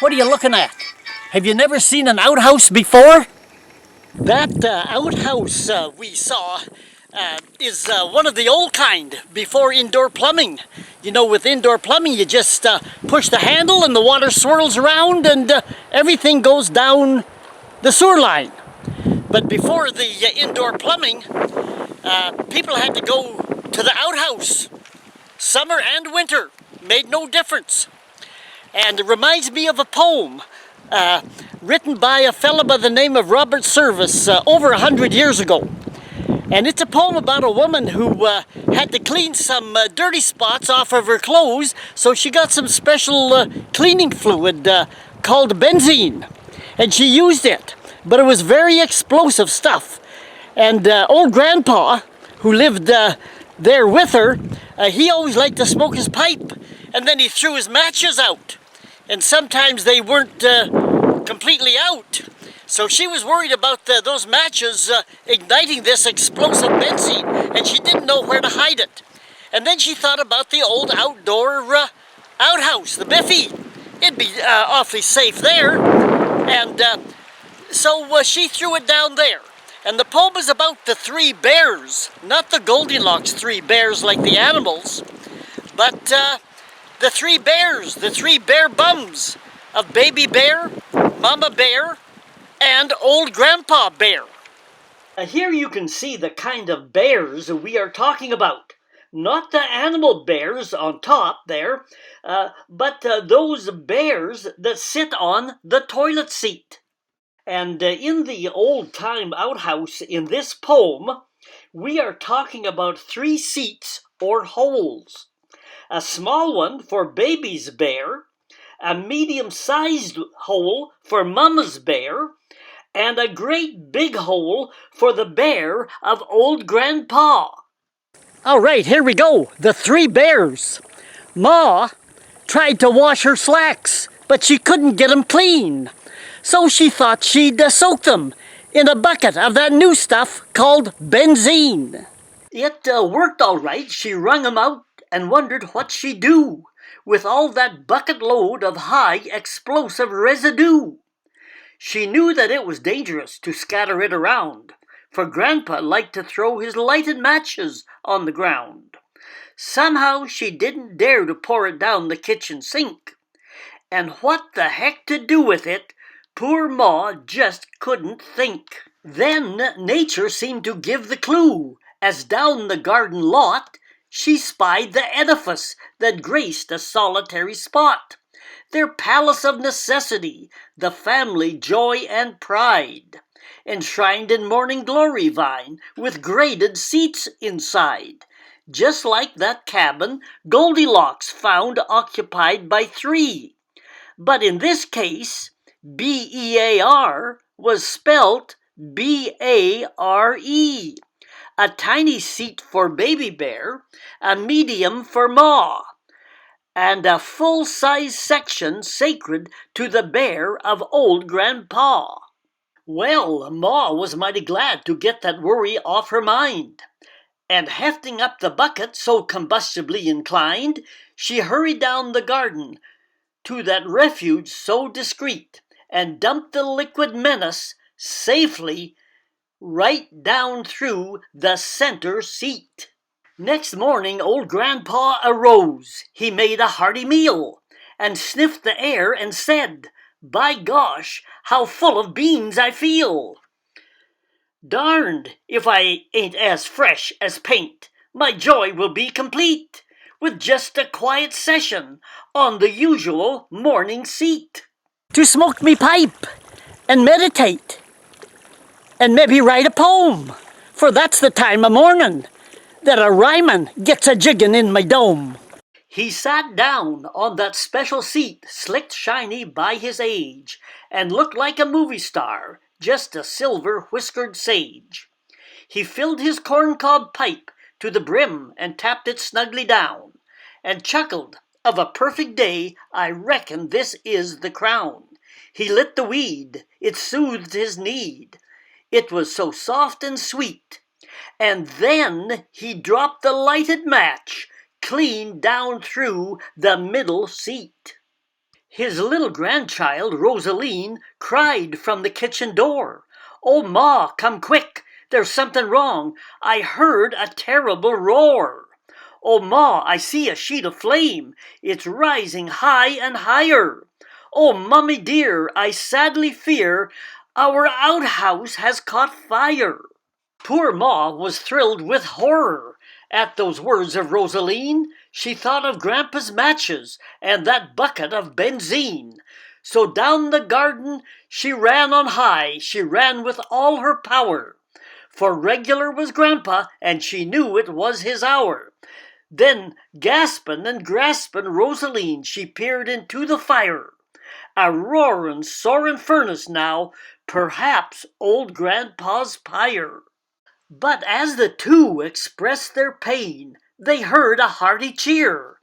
What are you looking at? Have you never seen an outhouse before? That outhouse we saw is one of the old kind before indoor plumbing. You know, with indoor plumbing, you just push the handle and the water swirls around and everything goes down the sewer line. But before the indoor plumbing, people had to go to the outhouse. Summer and winter made no difference. And it reminds me of a poem written by a fellow by the name of Robert Service over 100 years ago. And it's a poem about a woman who had to clean some dirty spots off of her clothes, so she got some special cleaning fluid called benzene. And she used it, but it was very explosive stuff. And old grandpa, who lived there with her, he always liked to smoke his pipe, and then he threw his matches out. And sometimes they weren't completely out. So she was worried about those matches igniting this explosive benzene, and she didn't know where to hide it. And then she thought about the old outdoor outhouse, the Biffy. It'd be awfully safe there. And so she threw it down there. And the poem is about the three bears, not the Goldilocks three bears like the animals, but the three bears, the three bear bums of Baby Bear, Mama Bear, and Old Grandpa Bear. Here you can see the kind of bears we are talking about. Not the animal bears on top there, but those bears that sit on the toilet seat. And in the old-time outhouse in this poem, we are talking about 3 seats or holes. A small one for Baby's bear, a medium-sized hole for Mama's bear, and a great big hole for the bear of Old Grandpa. All right, here we go. The 3 bears. Ma tried to wash her slacks, but she couldn't get them clean. So she thought she'd soak them in a bucket of that new stuff called benzene. It worked all right. She wrung them out and wondered what she'd do with all that bucket load of high explosive residue. She knew that it was dangerous to scatter it around, for Grandpa liked to throw his lighted matches on the ground. Somehow she didn't dare to pour it down the kitchen sink. And what the heck to do with it, poor Ma just couldn't think. Then nature seemed to give the clue, as down the garden lot she spied the edifice that graced a solitary spot, their palace of necessity, the family joy and pride, enshrined in morning glory vine with graded seats inside, just like that cabin Goldilocks found occupied by 3. But in this case, B-E-A-R was spelt B-A-R-E. A tiny seat for Baby Bear, a medium for Ma, and a full-size section sacred to the bear of Old Grandpa. Well, Ma was mighty glad to get that worry off her mind, and hefting up the bucket so combustibly inclined, she hurried down the garden to that refuge so discreet, and dumped the liquid menace safely right down through the center seat. Next morning, Old Grandpa arose. He made a hearty meal, and sniffed the air and said, "By gosh, how full of beans I feel! Darned if I ain't as fresh as paint. My joy will be complete with just a quiet session on the usual morning seat. To smoke me pipe and meditate and maybe write a poem, for that's the time of morning that a rhymin' gets a jiggin' in my dome." He sat down on that special seat, slicked shiny by his age, and looked like a movie star, just a silver-whiskered sage. He filled his corncob pipe to the brim and tapped it snugly down, and chuckled, "Of a perfect day, I reckon this is the crown." He lit the weed, it soothed his need, it was so soft and sweet, and then he dropped the lighted match clean down through the middle seat. His little grandchild, Rosaline, cried from the kitchen door, "Oh, Ma, come quick, there's something wrong. I heard a terrible roar. Oh, Ma, I see a sheet of flame. It's rising high and higher. Oh, Mummy dear, I sadly fear our outhouse has caught fire." Poor Ma was thrilled with horror at those words of Rosaline. She thought of Grandpa's matches and that bucket of benzine. So down the garden she ran on high, she ran with all her power. For regular was Grandpa, and she knew it was his hour. Then, gaspin' and graspin' Rosaline, she peered into the fire. A roarin', soarin' furnace now, perhaps old Grandpa's pyre. But as the two expressed their pain, they heard a hearty cheer.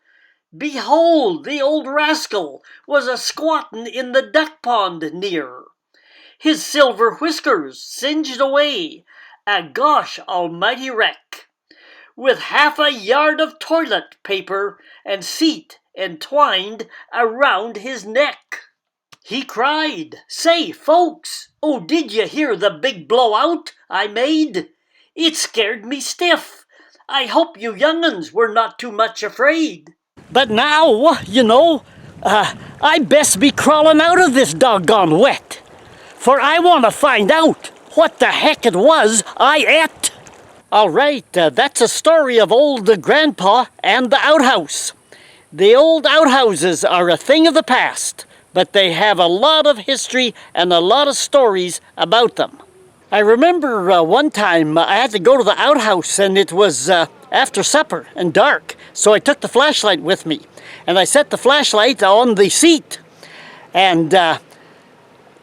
Behold, the old rascal was a-squattin' in the duck pond near. His silver whiskers singed away, a gosh almighty wreck, with half a yard of toilet paper and seat entwined around his neck. He cried, "Say, folks, oh, did you hear the big blowout I made? It scared me stiff. I hope you young'uns were not too much afraid. But now, I best be crawling out of this doggone wet, for I want to find out what the heck it was I ate." All right, that's a story of old Grandpa and the outhouse. The old outhouses are a thing of the past, but they have a lot of history and a lot of stories about them. I remember one time I had to go to the outhouse, and it was after supper and dark, so I took the flashlight with me, and I set the flashlight on the seat. And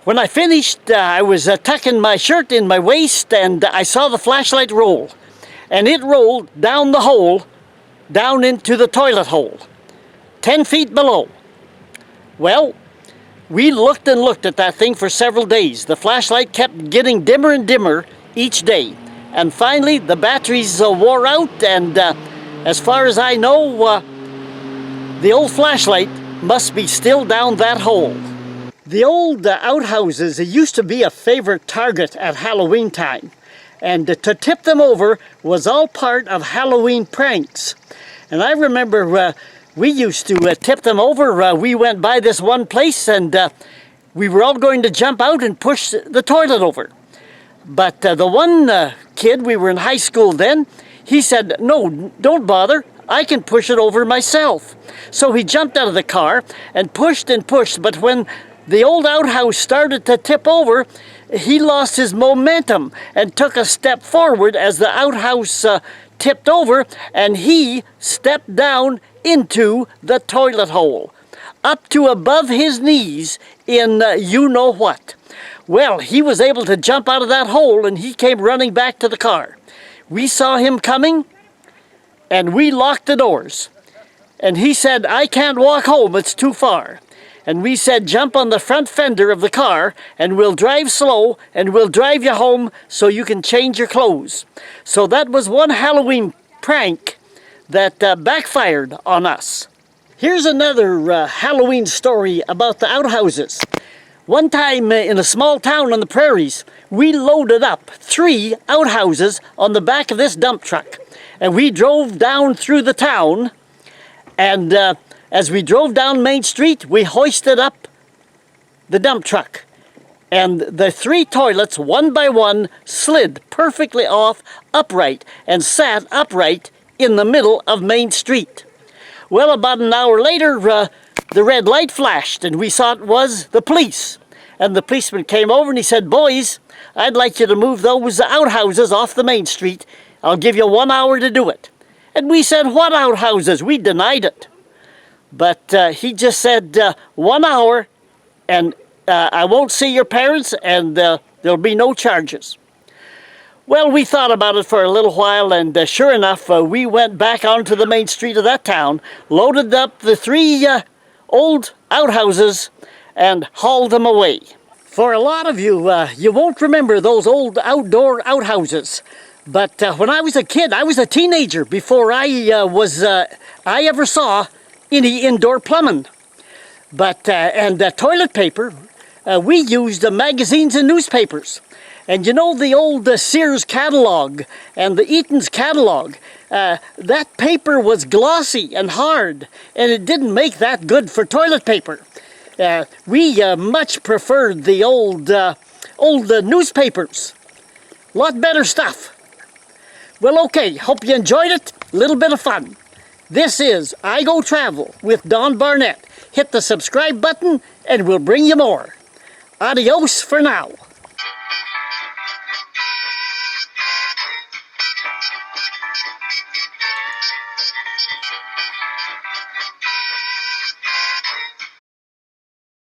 when I finished, I was tucking my shirt in my waist, and I saw the flashlight roll, and it rolled down the hole, down into the toilet hole, 10 feet below. Well, we looked and looked at that thing for several days. The flashlight kept getting dimmer and dimmer each day. And finally, the batteries wore out, and as far as I know, the old flashlight must be still down that hole. The old outhouses used to be a favorite target at Halloween time. And to tip them over was all part of Halloween pranks. And I remember we used to tip them over. We went by this one place, and we were all going to jump out and push the toilet over. But the one kid, we were in high school then, he said, "No, don't bother. I can push it over myself." So he jumped out of the car and pushed, but when the old outhouse started to tip over, he lost his momentum and took a step forward as the outhouse tipped over, and he stepped down into the toilet hole, up to above his knees in you-know-what. Well, he was able to jump out of that hole, and he came running back to the car. We saw him coming, and we locked the doors. And he said, "I can't walk home, it's too far." And we said, "Jump on the front fender of the car, and we'll drive slow, and we'll drive you home so you can change your clothes." So that was one Halloween prank that backfired on us. Here's another Halloween story about the outhouses. One time in a small town on the prairies, we loaded up 3 outhouses on the back of this dump truck. And we drove down through the town, and as we drove down Main Street, we hoisted up the dump truck. And the 3 toilets, one by one, slid perfectly off upright and sat upright in the middle of Main Street. Well, about an hour later, the red light flashed, and we saw it was the police. And the policeman came over and he said, "Boys, I'd like you to move those outhouses off the Main Street. I'll give you 1 hour to do it." And we said, "What outhouses?" We denied it. But he just said, 1 hour, and I won't see your parents, and there'll be no charges. Well, we thought about it for a little while, and sure enough, we went back onto the main street of that town, loaded up the 3 old outhouses, and hauled them away. For a lot of you, you won't remember those old outdoor outhouses. But when I was a kid, I was a teenager before I ever saw any indoor plumbing. But and toilet paper, we used magazines and newspapers. And you know the old Sears catalog and the Eaton's catalog? That paper was glossy and hard, and it didn't make that good for toilet paper. We much preferred the old newspapers. Lot better stuff. Well, okay, hope you enjoyed it. Little bit of fun. This is I Go Travel with Don Barnett. Hit the subscribe button and we'll bring you more. Adios for now.